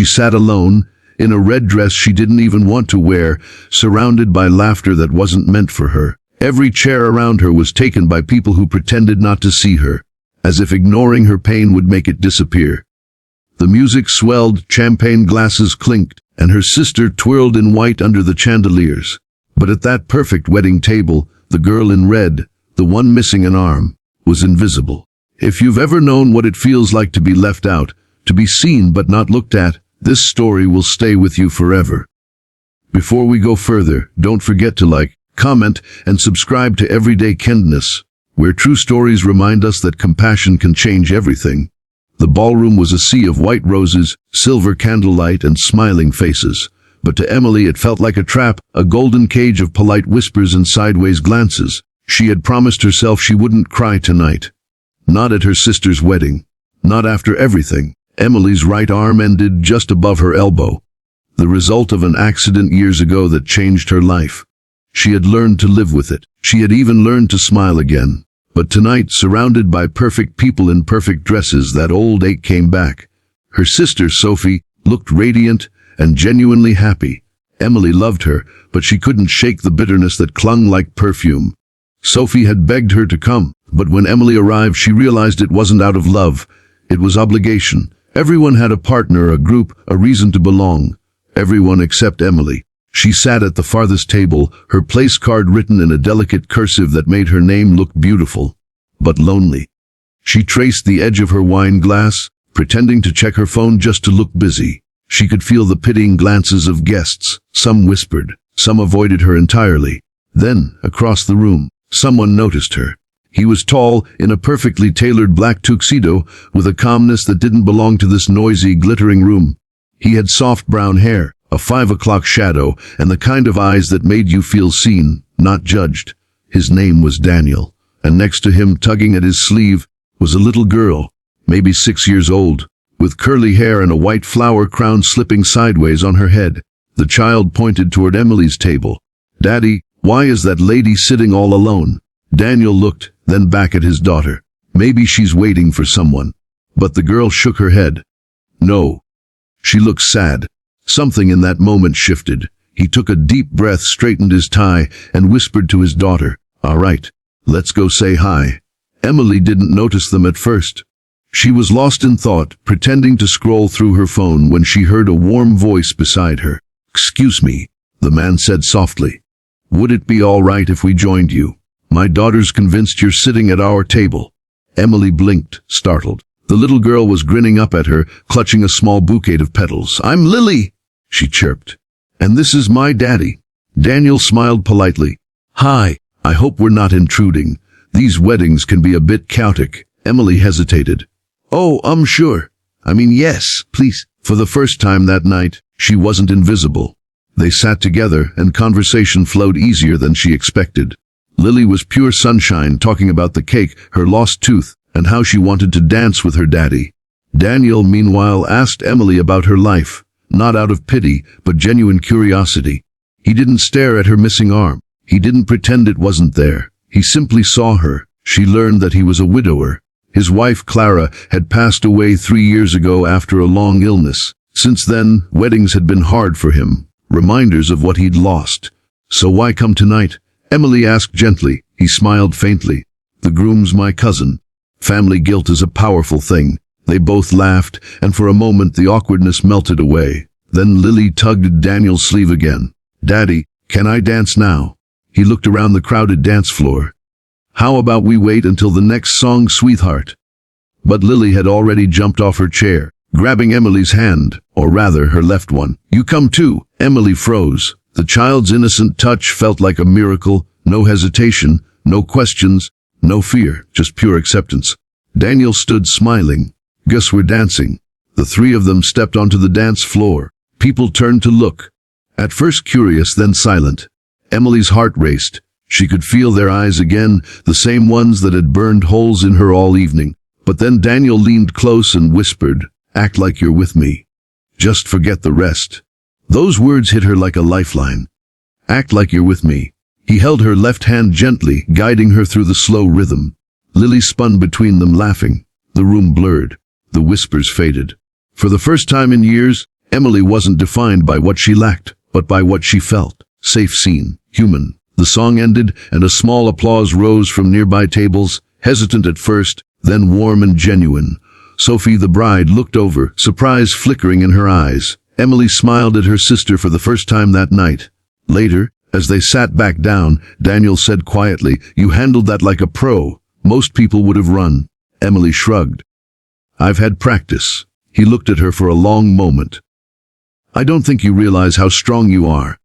She sat alone, in a red dress she didn't even want to wear, surrounded by laughter that wasn't meant for her. Every chair around her was taken by people who pretended not to see her, as if ignoring her pain would make it disappear. The music swelled, champagne glasses clinked, and her sister twirled in white under the chandeliers. But at that perfect wedding table, the girl in red, the one missing an arm, was invisible. If you've ever known what it feels like to be left out, to be seen but not looked at, this story will stay with you forever. Before we go further, don't forget to like, comment, and subscribe to Everyday Kindness, where true stories remind us that compassion can change everything. The ballroom was a sea of white roses, silver candlelight, and smiling faces. But to Emily it felt like a trap, a golden cage of polite whispers and sideways glances. She had promised herself she wouldn't cry tonight. Not at her sister's wedding. Not after everything. Emily's right arm ended just above her elbow. The result of an accident years ago that changed her life. She had learned to live with it. She had even learned to smile again. But tonight, surrounded by perfect people in perfect dresses, that old ache came back. Her sister, Sophie, looked radiant and genuinely happy. Emily loved her, but she couldn't shake the bitterness that clung like perfume. Sophie had begged her to come, but when Emily arrived she realized it wasn't out of love. It was obligation. Everyone had a partner, a group, a reason to belong. Everyone except Emily. She sat at the farthest table, her place card written in a delicate cursive that made her name look beautiful, but lonely. She traced the edge of her wine glass, pretending to check her phone just to look busy. She could feel the pitying glances of guests. Some whispered, some avoided her entirely. Then, across the room, someone noticed her. He was tall, in a perfectly tailored black tuxedo, with a calmness that didn't belong to this noisy, glittering room. He had soft brown hair, a 5 o'clock shadow, and the kind of eyes that made you feel seen, not judged. His name was Daniel, and next to him, tugging at his sleeve, was a little girl, maybe 6 years old, with curly hair and a white flower crown slipping sideways on her head. The child pointed toward Emily's table. "Daddy, why is that lady sitting all alone?" Daniel looked, then back at his daughter. "Maybe she's waiting for someone." But the girl shook her head. "No." She looked sad. Something in that moment shifted. He took a deep breath, straightened his tie, and whispered to his daughter, "All right, let's go say hi." Emily didn't notice them at first. She was lost in thought, pretending to scroll through her phone when she heard a warm voice beside her. "Excuse me," the man said softly. "Would it be all right if we joined you? My daughter's convinced you're sitting at our table." Emily blinked, startled. The little girl was grinning up at her, clutching a small bouquet of petals. "I'm Lily," she chirped. "And this is my daddy." Daniel smiled politely. "Hi, I hope we're not intruding. These weddings can be a bit chaotic." Emily hesitated. "Oh, sure. I mean, yes, please." For the first time that night, she wasn't invisible. They sat together, and conversation flowed easier than she expected. Lily was pure sunshine, talking about the cake, her lost tooth, and how she wanted to dance with her daddy. Daniel, meanwhile, asked Emily about her life, not out of pity, but genuine curiosity. He didn't stare at her missing arm. He didn't pretend it wasn't there. He simply saw her. She learned that he was a widower. His wife, Clara, had passed away 3 years ago after a long illness. Since then, weddings had been hard for him, reminders of what he'd lost. "So why come tonight?" Emily asked gently. He smiled faintly. "The groom's my cousin." Family guilt is a powerful thing. They both laughed, and for a moment the awkwardness melted away. Then Lily tugged Daniel's sleeve again. "Daddy, can I dance now?" He looked around the crowded dance floor. "How about we wait until the next song, sweetheart?" But Lily had already jumped off her chair, grabbing Emily's hand, or rather her left one. "You come too." Emily froze. The child's innocent touch felt like a miracle. No hesitation, no questions, no fear, just pure acceptance. Daniel stood smiling. "Guess we're dancing." The three of them stepped onto the dance floor. People turned to look. At first curious, then silent. Emily's heart raced. She could feel their eyes again, the same ones that had burned holes in her all evening. But then Daniel leaned close and whispered, "Act like you're with me. Just forget the rest." Those words hit her like a lifeline. "Act like you're with me." He held her left hand gently, guiding her through the slow rhythm. Lily spun between them, laughing. The room blurred. The whispers faded. For the first time in years, Emily wasn't defined by what she lacked, but by what she felt. Safe, seen, human. The song ended, and a small applause rose from nearby tables, hesitant at first, then warm and genuine. Sophie, the bride, looked over, surprise flickering in her eyes. Emily smiled at her sister for the first time that night. Later, as they sat back down, Daniel said quietly, "You handled that like a pro. Most people would have run." Emily shrugged. "I've had practice." He looked at her for a long moment. "I don't think you realize how strong you are."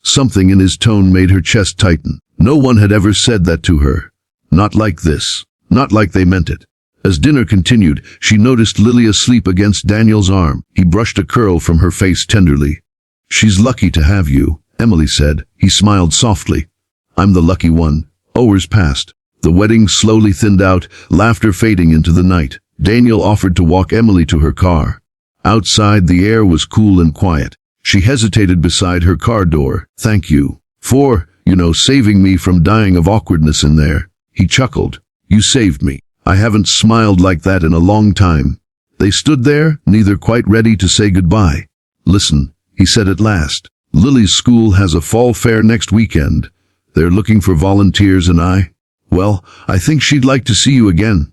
Something in his tone made her chest tighten. No one had ever said that to her. Not like this. Not like they meant it. As dinner continued, she noticed Lily asleep against Daniel's arm. He brushed a curl from her face tenderly. "She's lucky to have you," Emily said. He smiled softly. "I'm the lucky one." Hours passed. The wedding slowly thinned out, laughter fading into the night. Daniel offered to walk Emily to her car. Outside, the air was cool and quiet. She hesitated beside her car door. "Thank you. For, saving me from dying of awkwardness in there." He chuckled. "You saved me. I haven't smiled like that in a long time." They stood there, neither quite ready to say goodbye. "Listen," he said at last. "Lily's school has a fall fair next weekend. They're looking for volunteers and I think she'd like to see you again."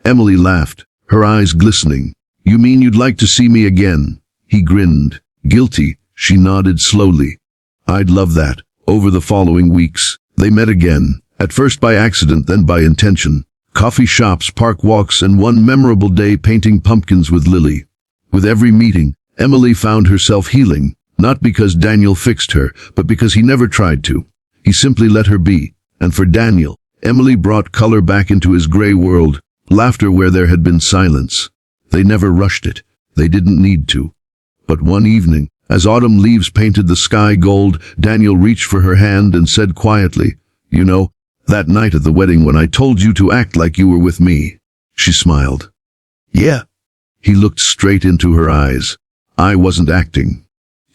Emily laughed, her eyes glistening. "You mean you'd like to see me again?" He grinned. Guilty, she nodded slowly. "I'd love that." Over the following weeks, they met again, at first by accident, then by intention. Coffee shops, park walks, and one memorable day painting pumpkins with Lily. With every meeting, Emily found herself healing, not because Daniel fixed her, but because he never tried to. He simply let her be. And for Daniel, Emily brought color back into his gray world, laughter where there had been silence. They never rushed it. They didn't need to. But one evening, as autumn leaves painted the sky gold, Daniel reached for her hand and said quietly, "That night at the wedding when I told you to act like you were with me." She smiled. "Yeah." He looked straight into her eyes. "I wasn't acting."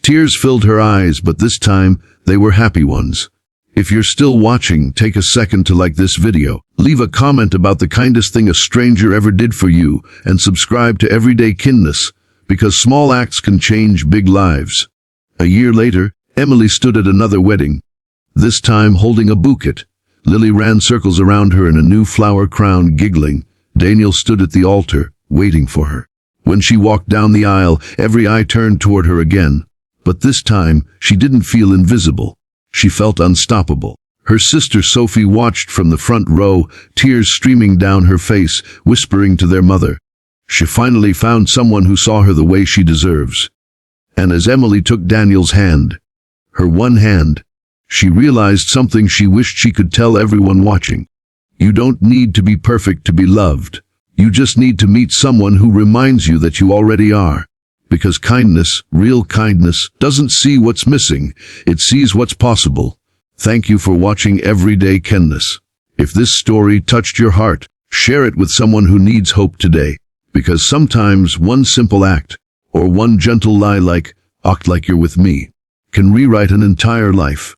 Tears filled her eyes, but this time, they were happy ones. If you're still watching, take a second to like this video, leave a comment about the kindest thing a stranger ever did for you, and subscribe to Everyday Kindness, because small acts can change big lives. A year later, Emily stood at another wedding, this time holding a bouquet. Lily ran circles around her in a new flower crown, giggling. Daniel stood at the altar, waiting for her. When she walked down the aisle, every eye turned toward her again. But this time, she didn't feel invisible. She felt unstoppable. Her sister Sophie watched from the front row, tears streaming down her face, whispering to their mother. She finally found someone who saw her the way she deserves. And as Emily took Daniel's hand, her one hand, she realized something she wished she could tell everyone watching. You don't need to be perfect to be loved. You just need to meet someone who reminds you that you already are. Because kindness, real kindness, doesn't see what's missing, it sees what's possible. Thank you for watching Everyday Kindness. If this story touched your heart, share it with someone who needs hope today. Because sometimes one simple act, or one gentle lie like, "Act like you're with me," can rewrite an entire life.